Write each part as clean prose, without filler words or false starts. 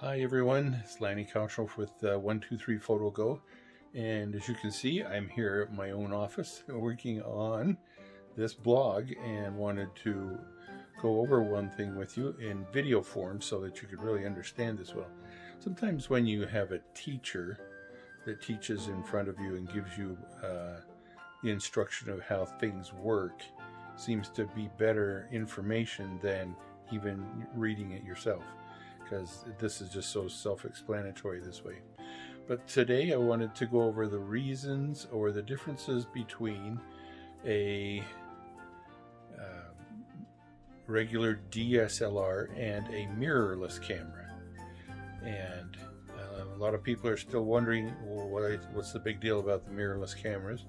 Hi everyone, it's Lanny Kauschel with 123 Photo Go, and as you can see I'm here at my own office working on this blog and wanted to go over one thing with you in video form so that you could really understand this well. Sometimes when you have a teacher that teaches in front of you and gives you the instruction of how things work, seems to be better information than even reading it yourself, because this is just so self-explanatory this way. But today I wanted to go over the reasons or the differences between a regular DSLR and a mirrorless camera. And a lot of people are still wondering, well, what's the big deal about the mirrorless cameras?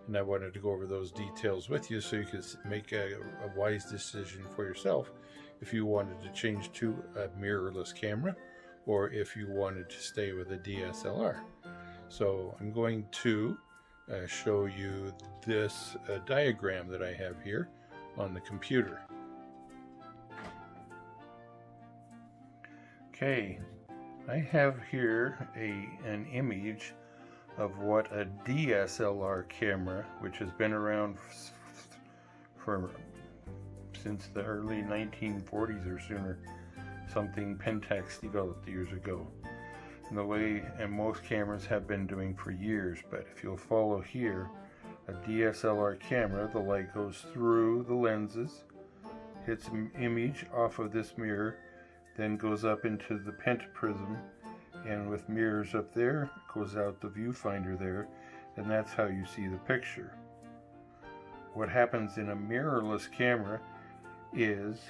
And I wanted to go over those details with you so you could make a wise decision for yourself if you wanted to change to a mirrorless camera or if you wanted to stay with a DSLR. So I'm going to show you this diagram that I have here on the computer. Okay, I have here an image of what a DSLR camera, which has been around since the early 1940s or sooner, something Pentax developed years ago. And the way most cameras have been doing for years, but if you'll follow here, a DSLR camera, the light goes through the lenses, hits an image off of this mirror, then goes up into the pentaprism, and with mirrors up there, it goes out the viewfinder there, and that's how you see the picture. What happens in a mirrorless camera is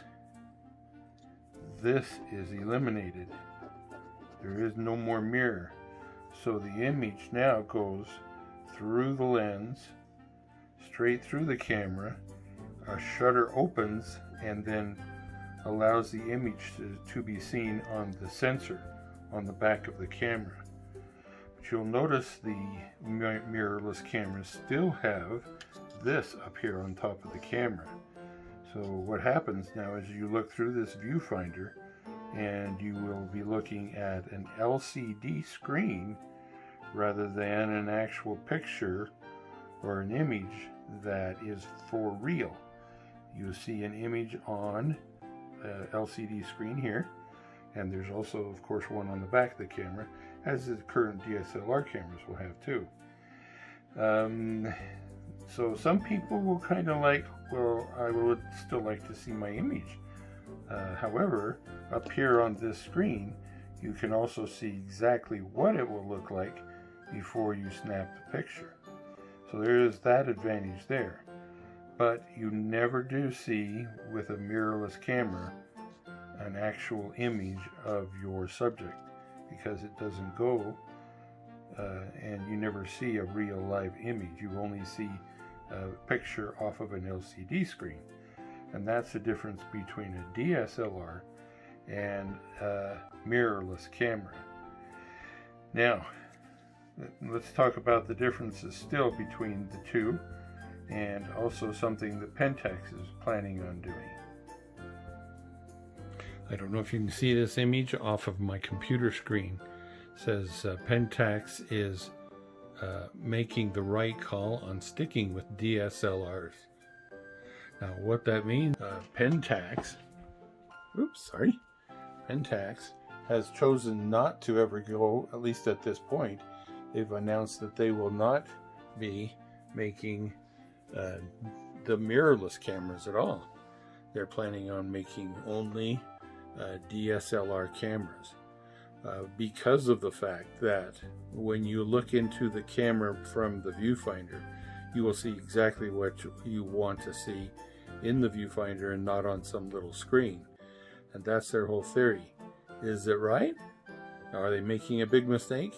this is eliminated. There is no more mirror. So the image now goes through the lens, straight through the camera, a shutter opens and then allows the image to be seen on the sensor on the back of the camera. But you'll notice the mirrorless cameras still have this up here on top of the camera. So what happens now is you look through this viewfinder and you will be looking at an LCD screen rather than an actual picture or an image that is for real. You see an image on an LCD screen here, and there's also of course one on the back of the camera, as the current DSLR cameras will have too. So some people will kind of like, well, I would still like to see my image. However, up here on this screen, you can also see exactly what it will look like before you snap the picture. So there is that advantage there. But you never do see with a mirrorless camera an actual image of your subject, because it doesn't go and you never see a real live image. You only see a picture off of an LCD screen, and that's the difference between a DSLR and a mirrorless camera. Now let's talk about the differences still between the two, and also something that Pentax is planning on doing. I don't know if you can see this image off of my computer screen. It says Pentax is making the right call on sticking with DSLRs. Now what that means, Pentax has chosen not to ever go, at least at this point. They've announced that they will not be making the mirrorless cameras at all. They're planning on making only DSLR cameras. Because of the fact that when you look into the camera from the viewfinder, you will see exactly what you want to see in the viewfinder and not on some little screen. And that's their whole theory. Is it right? Are they making a big mistake?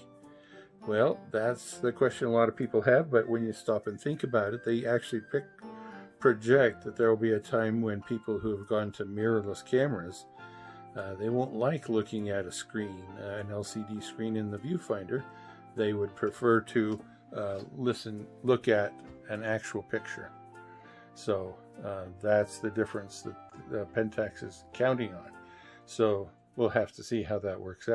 Well, that's the question a lot of people have, but when you stop and think about it, they actually project that there will be a time when people who have gone to mirrorless cameras, they won't like looking at a screen, an LCD screen in the viewfinder. They would prefer to look at an actual picture. So that's the difference that Pentax is counting on. So we'll have to see how that works out.